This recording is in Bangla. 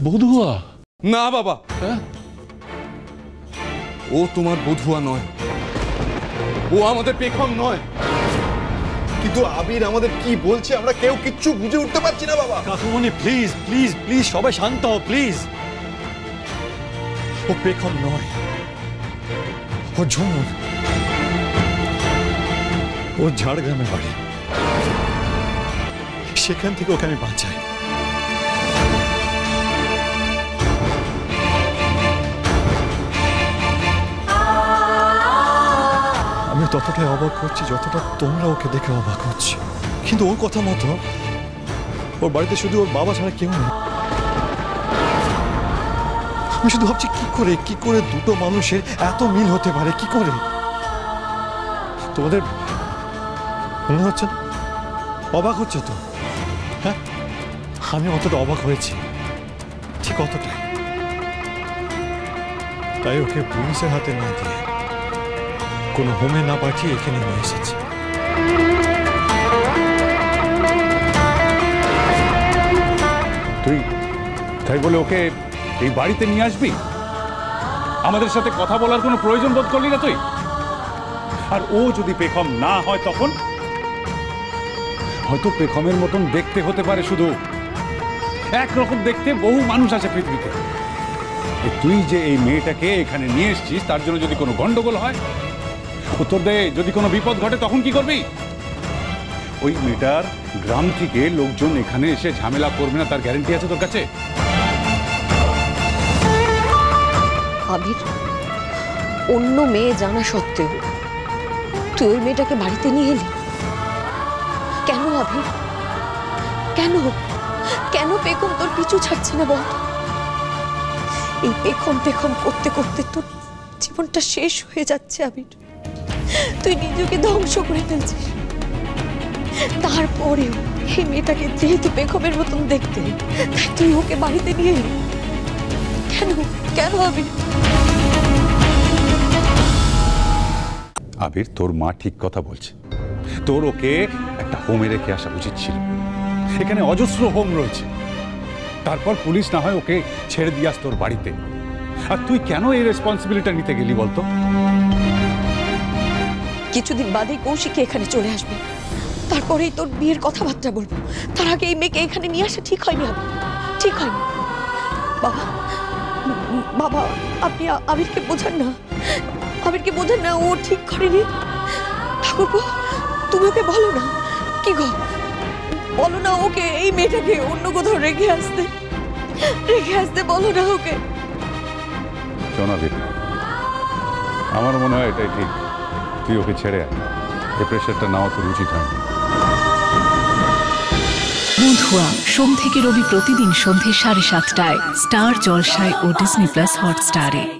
বধুয়া? না বাবা, ও তোমার বধুয়া নয়, ও আমাদের পেখম নয়। কিন্তু আবির আমাদের কি বলছে আমরা কেউ কিচ্ছু বুঝে উঠতে পারছি না বাবা। কাকুমণি প্লিজ প্লিজ প্লিজ সবাই শান্ত হও প্লিজ। ও পেখম নয়, ও ঝুমুর, ও ঝাড়গ্রামে বাড়ি, সেখান থেকে ওকে আমি বাঁচাই। আমি ততটাই অবাক হচ্ছি যতটা তোমরা ওকে দেখে অবাক হচ্ছে। কিন্তু ওর কথা মতো ওর বাড়িতে শুধু ওর বাবা ছাড়া কেউ নেই। আমি শুধু ভাবছি কি করে দুটো মানুষের এত মিল হতে পারে, কি করে? তোমাদের মনে হচ্ছে না? অবাক হচ্ছে তো? হ্যাঁ, আমি অতটা অবাক হয়েছি, ঠিক অতটাই। তাই ওকে পুলিশের হাতে না দিয়ে কোনো হোমে না পাঠিয়ে এখানে নিয়ে এসেছি। তুই তাই বলে ওকে এই বাড়িতে নিয়ে আসবি? আমাদের সাথে কথা বলার কোনো প্রয়োজন বোধ করলি না তুই? আর ও যদি পেখম না হয় তখন হয়তো পেখমের মতন দেখতে হতে পারে, শুধু একরকম দেখতে বহু মানুষ আছে পৃথিবীতে। তুই যে এই মেয়েটাকে এখানে নিয়ে এসছিস তার জন্য যদি কোনো গন্ডগোল হয়, উত্তর দে, যদি কোনো বিপদ ঘটে তখন কি করবি? ওই মেয়েটার গ্রাম থেকে লোকজন এখানে এসে ঝামেলা করবে না তার গ্যারান্টি আছে তোর কাছে? আবির, অন্য মেয়ে জানা সত্ত্বেও তুই ওই মেয়েটাকে বাড়িতে নিয়ে এলি কেন আবির? কেন কেন পেখম তোর পিছু ছাড়ছে না বল? এই পেখম করতে করতে তোর জীবনটা শেষ হয়ে যাচ্ছে আবির। তুই নিজেকে ধ্বংস করে ফেলছিস। তারপরেও এই মেয়েটাকে যেহেতু পেখমের মতন দেখতে, তাই তুই ওকে বাড়িতে নিয়ে এলি কেন? কেন আবির? আবির, তোর মা ঠিক কথা বলছে। তোর ওকে একটা হোমে রেখে আসা উচিত ছিল। এখানে অজস্র হোম রয়েছে, তারপর পুলিশ না হয় ওকে ছেড়ে দিয়ে আস তোর বাড়িতে। আর তুই কেন এই রেসপন্সিবিলিটি নিতে গেলি বলতো? কিছুদিন বাদেই কৌশিক এখানে চলে আসবে, তারপরেই তোর বিয়ের কথাবার্তা বলবো। তার আগে এই মেয়েকে এখানে নিয়ে আসা ঠিক হয়নি আবির, ঠিক হয়নি। বাবা বাবা, আপনি আবিরকে বোঝান না, আবিরকে বোঝান না, ও ঠিক করেনি। ঠাকুরপো, তুমি ওকে বলো না। কি গো, বলো না ওকে এই মেয়েটাকে অন্য কোথাও রেখে আসতে বলো না ওকে। শোন আবির, আমার মনে হয় এটাই ঠিক, তুই ওকে ছেড়ে আয়। এই প্রেশারটা নেওয়া তোর উচিত হয়নি। বধুয়া সোম থেকে রবি প্রতিদিন সন্ধ্যে 7:30টায় স্টার জলসায় ও ডিজনি প্লাস হটস্টারে।